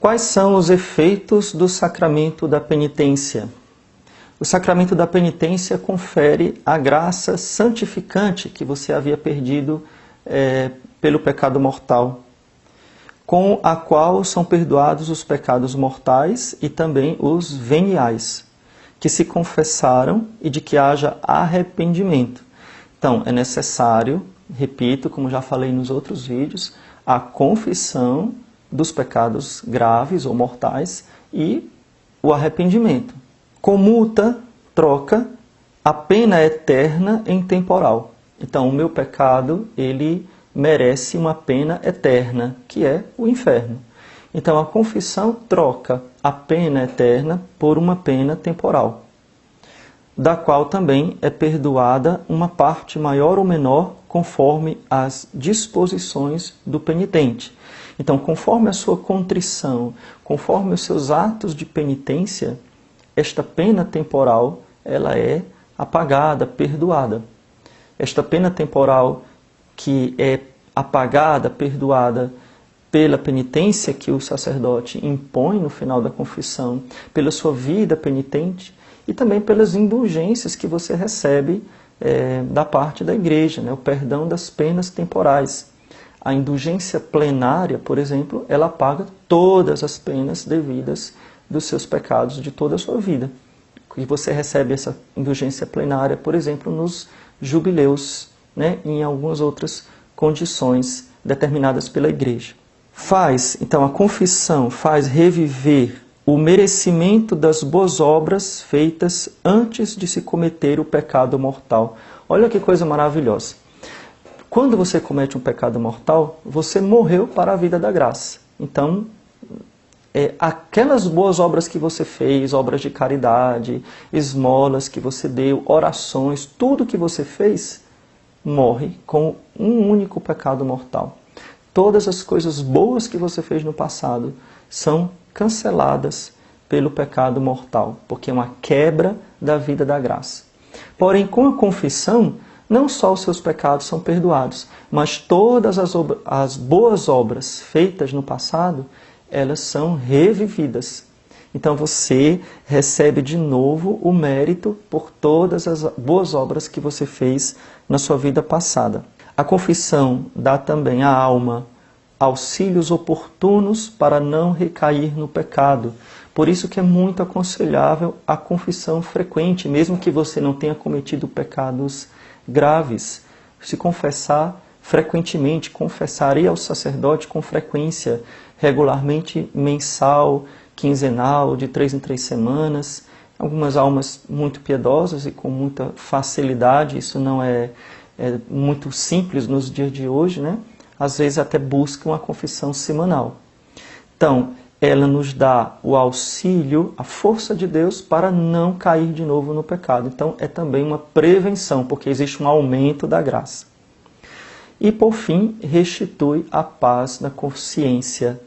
Quais são os efeitos do sacramento da penitência? O sacramento da penitência confere a graça santificante que você havia perdido pelo pecado mortal, com a qual são perdoados os pecados mortais e também os veniais, que se confessaram e de que haja arrependimento. Então, é necessário, repito, como já falei nos outros vídeos, a confissão dos pecados graves ou mortais e o arrependimento. Comuta, troca, a pena eterna em temporal. Então, o meu pecado, ele merece uma pena eterna, que é o inferno. Então, a confissão troca a pena eterna por uma pena temporal, da qual também é perdoada uma parte maior ou menor conforme as disposições do penitente. Então, conforme a sua contrição, conforme os seus atos de penitência, esta pena temporal ela é apagada, perdoada. Esta pena temporal que é apagada, perdoada pela penitência que o sacerdote impõe no final da confissão, pela sua vida penitente e também pelas indulgências que você recebe da parte da igreja, né? O perdão das penas temporais. A indulgência plenária, por exemplo, ela apaga todas as penas devidas dos seus pecados de toda a sua vida. E você recebe essa indulgência plenária, por exemplo, nos jubileus, né? E em algumas outras condições determinadas pela igreja. Então, a confissão faz reviver o merecimento das boas obras feitas antes de se cometer o pecado mortal. Olha que coisa maravilhosa. Quando você comete um pecado mortal, você morreu para a vida da graça. Então, aquelas boas obras que você fez, obras de caridade, esmolas que você deu, orações, tudo que você fez, morre com um único pecado mortal. Todas as coisas boas que você fez no passado são canceladas pelo pecado mortal, porque é uma quebra da vida da graça. Porém, com a confissão, não só os seus pecados são perdoados, mas todas as boas obras feitas no passado, elas são revividas. Então você recebe de novo o mérito por todas as boas obras que você fez na sua vida passada. A confissão dá também à alma auxílios oportunos para não recair no pecado. Por isso que é muito aconselhável a confissão frequente, mesmo que você não tenha cometido pecados graves. Se confessar frequentemente, confessar ao sacerdote com frequência, regularmente mensal, quinzenal, de 3 em 3 semanas. Algumas almas muito piedosas e com muita facilidade, isso não é muito simples nos dias de hoje, né? Às vezes até buscam a confissão semanal. Então, ela nos dá o auxílio, a força de Deus para não cair de novo no pecado. Então, é também uma prevenção, porque existe um aumento da graça. E, por fim, restitui a paz na consciência.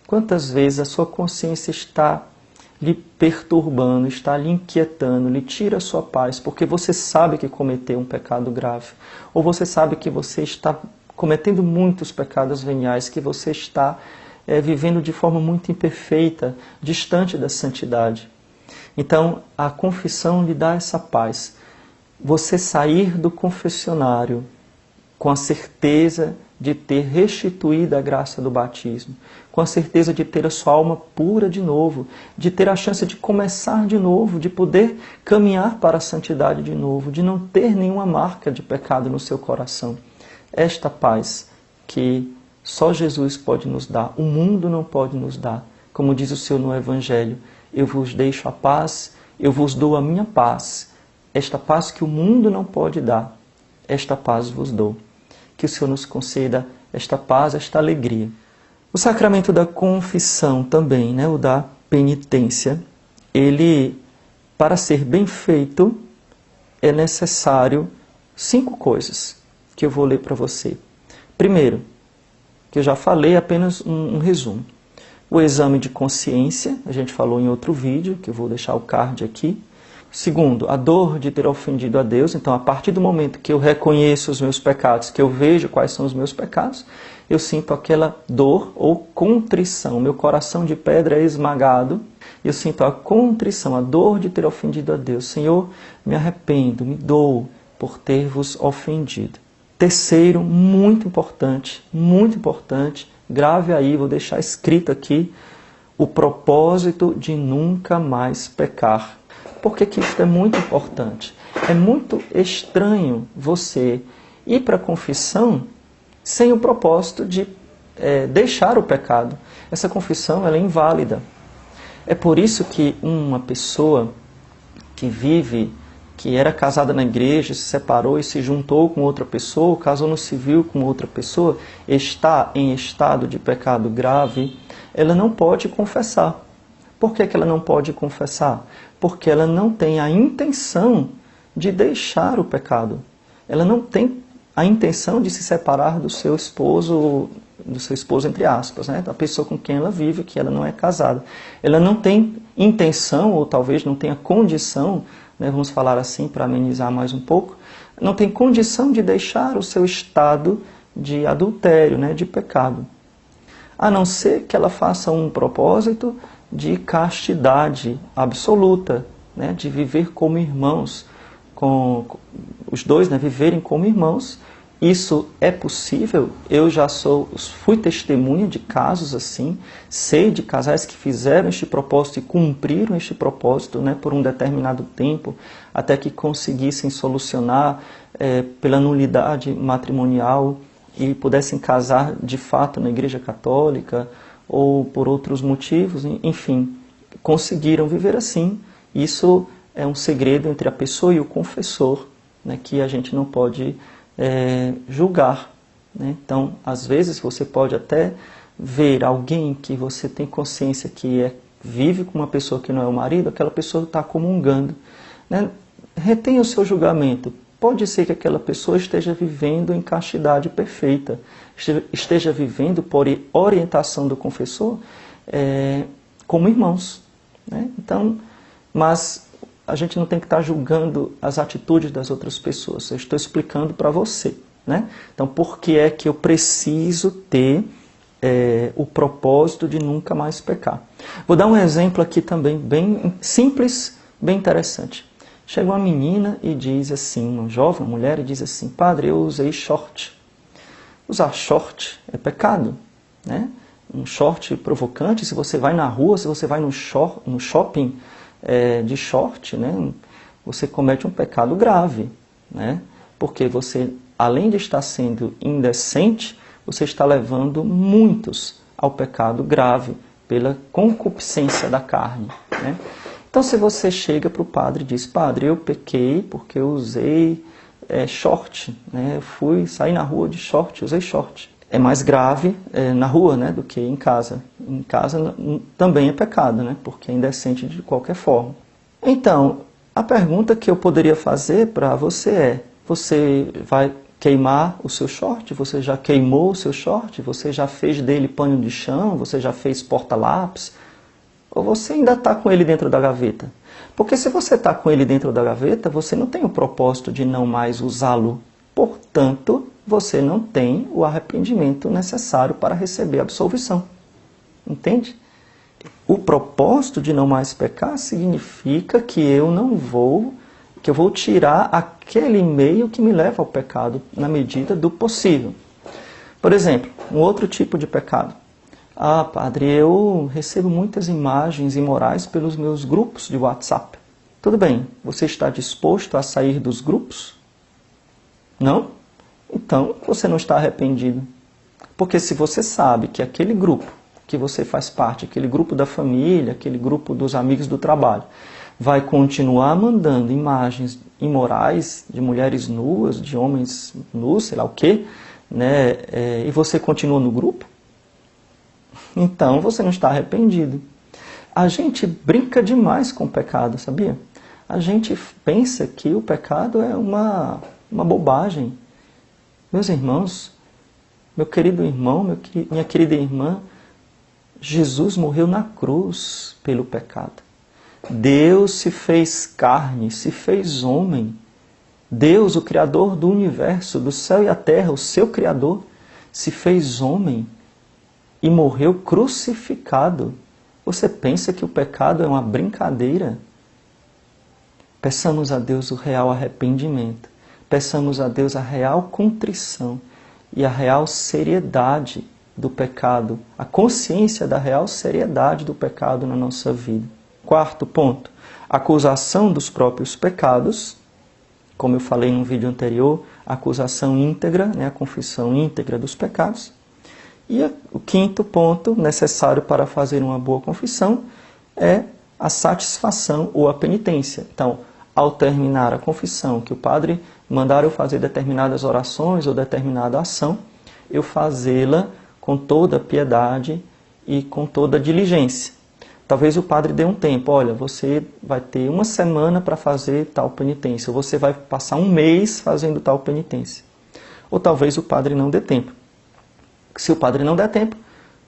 Quantas vezes a sua consciência está lhe perturbando, está lhe inquietando, lhe tira a sua paz, porque você sabe que cometeu um pecado grave, ou você sabe que você está cometendo muitos pecados veniais, que você está vivendo de forma muito imperfeita, distante da santidade. Então, a confissão lhe dá essa paz. Você sair do confessionário com a certeza de ter restituído a graça do batismo, com a certeza de ter a sua alma pura de novo, de ter a chance de começar de novo, de poder caminhar para a santidade de novo, de não ter nenhuma marca de pecado no seu coração. Esta paz que só Jesus pode nos dar, o mundo não pode nos dar. Como diz o Senhor no Evangelho, eu vos deixo a paz, eu vos dou a minha paz. Esta paz que o mundo não pode dar, esta paz vos dou. Que o Senhor nos conceda esta paz, esta alegria. O sacramento da confissão também, né, o da penitência, ele, para ser bem feito, é necessário 5 coisas que eu vou ler para você. Primeiro, que eu já falei, apenas um resumo. O exame de consciência, a gente falou em outro vídeo, que eu vou deixar o card aqui. Segundo, a dor de ter ofendido a Deus. Então, a partir do momento que eu reconheço os meus pecados, que eu vejo quais são os meus pecados, eu sinto aquela dor ou contrição. Meu coração de pedra é esmagado. Eu sinto a contrição, a dor de ter ofendido a Deus. Senhor, me arrependo, me dou por ter vos ofendido. Terceiro, muito importante, grave aí, vou deixar escrito aqui, o propósito de nunca mais pecar. Por que que isso é muito importante? É muito estranho você ir para a confissão sem o propósito de deixar o pecado. Essa confissão ela é inválida. É por isso que uma pessoa que era casada na igreja, se separou e se juntou com outra pessoa, casou no civil com outra pessoa, está em estado de pecado grave, ela não pode confessar. Por que que ela não pode confessar? Porque ela não tem a intenção de deixar o pecado. Ela não tem a intenção de se separar do seu esposo entre aspas, né? Da pessoa com quem ela vive, que ela não é casada. Ela não tem intenção, ou talvez não tenha condição, né, vamos falar assim para amenizar mais um pouco, não tem condição de deixar o seu estado de adultério, né, de pecado. A não ser que ela faça um propósito de castidade absoluta, né, de viver como irmãos, com os dois, né, viverem como irmãos. Isso é possível, eu já fui testemunha de casos assim, sei de casais que fizeram este propósito e cumpriram este propósito, né, por um determinado tempo, até que conseguissem solucionar pela nulidade matrimonial e pudessem casar de fato na Igreja Católica ou por outros motivos, enfim, conseguiram viver assim. Isso é um segredo entre a pessoa e o confessor, né, que a gente não pode julgar, né? Então, às vezes você pode até ver alguém que você tem consciência que vive com uma pessoa que não é o marido, aquela pessoa está comungando, né? Retenha o seu julgamento. Pode ser que aquela pessoa esteja vivendo em castidade perfeita, esteja vivendo por orientação do confessor como irmãos, né? Então, mas a gente não tem que estar julgando as atitudes das outras pessoas. Eu estou explicando para você, né? Então, por que é que eu preciso ter o propósito de nunca mais pecar? Vou dar um exemplo aqui também bem simples, bem interessante. Chega uma menina e diz assim, uma jovem, uma mulher, e diz assim: padre, eu usei short. Usar short é pecado, né? Um short provocante, se você vai na rua, se você vai no shopping, de short, né, você comete um pecado grave, né, porque você, além de estar sendo indecente, você está levando muitos ao pecado grave pela concupiscência da carne, né? Então, se você chega para o padre e diz: padre, eu pequei porque eu usei short, né, eu saí na rua de short, usei short. É mais grave na rua, né, do que em casa. Em casa também é pecado, né, porque é indecente de qualquer forma. Então, a pergunta que eu poderia fazer para você é: você vai queimar o seu short? Você já queimou o seu short? Você já fez dele pano de chão? Você já fez porta-lápis? Ou você ainda está com ele dentro da gaveta? Porque se você está com ele dentro da gaveta, você não tem o propósito de não mais usá-lo. Portanto, você não tem o arrependimento necessário para receber a absolvição. Entende? O propósito de não mais pecar significa que eu vou tirar aquele meio que me leva ao pecado na medida do possível. Por exemplo, um outro tipo de pecado. Ah, padre, eu recebo muitas imagens imorais pelos meus grupos de WhatsApp. Tudo bem, você está disposto a sair dos grupos? Não? Então, você não está arrependido. Porque se você sabe que aquele grupo que você faz parte, aquele grupo da família, aquele grupo dos amigos do trabalho, vai continuar mandando imagens imorais de mulheres nuas, de homens nus, sei lá o quê, né, e você continua no grupo, então você não está arrependido. A gente brinca demais com o pecado, sabia? A gente pensa que o pecado é uma bobagem. Meus irmãos, meu querido irmão, minha querida irmã, Jesus morreu na cruz pelo pecado. Deus se fez carne, se fez homem. Deus, o Criador do universo, do céu e a terra, o seu Criador, se fez homem e morreu crucificado. Você pensa que o pecado é uma brincadeira? Peçamos a Deus o real arrependimento. Peçamos a Deus a real contrição e a real seriedade do pecado, a consciência da real seriedade do pecado na nossa vida. Quarto ponto, acusação dos próprios pecados. Como eu falei no vídeo anterior, a acusação íntegra, a confissão íntegra dos pecados. E o quinto ponto necessário para fazer uma boa confissão é a satisfação ou a penitência. Então, ao terminar a confissão, que o padre mandar eu fazer determinadas orações ou determinada ação, eu fazê-la com toda a piedade e com toda a diligência. Talvez o padre dê um tempo, olha, você vai ter uma semana para fazer tal penitência, ou você vai passar um mês fazendo tal penitência. Ou talvez o padre não dê tempo. Se o padre não der tempo,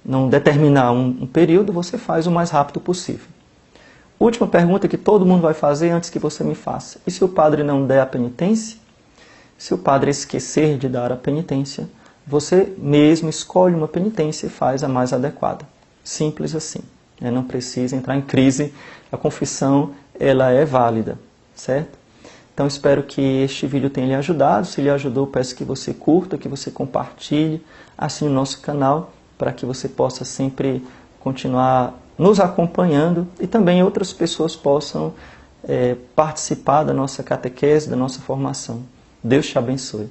não determinar um período, você faz o mais rápido possível. Última pergunta que todo mundo vai fazer antes que você me faça. E se o padre não der a penitência? Se o padre esquecer de dar a penitência, você mesmo escolhe uma penitência e faz a mais adequada. Simples assim. Não precisa entrar em crise. A confissão, ela é válida, certo? Então, espero que este vídeo tenha lhe ajudado. Se lhe ajudou, peço que você curta, que você compartilhe, assine o nosso canal, para que você possa sempre continuar nos acompanhando e também outras pessoas possam participar da nossa catequese, da nossa formação. Deus te abençoe.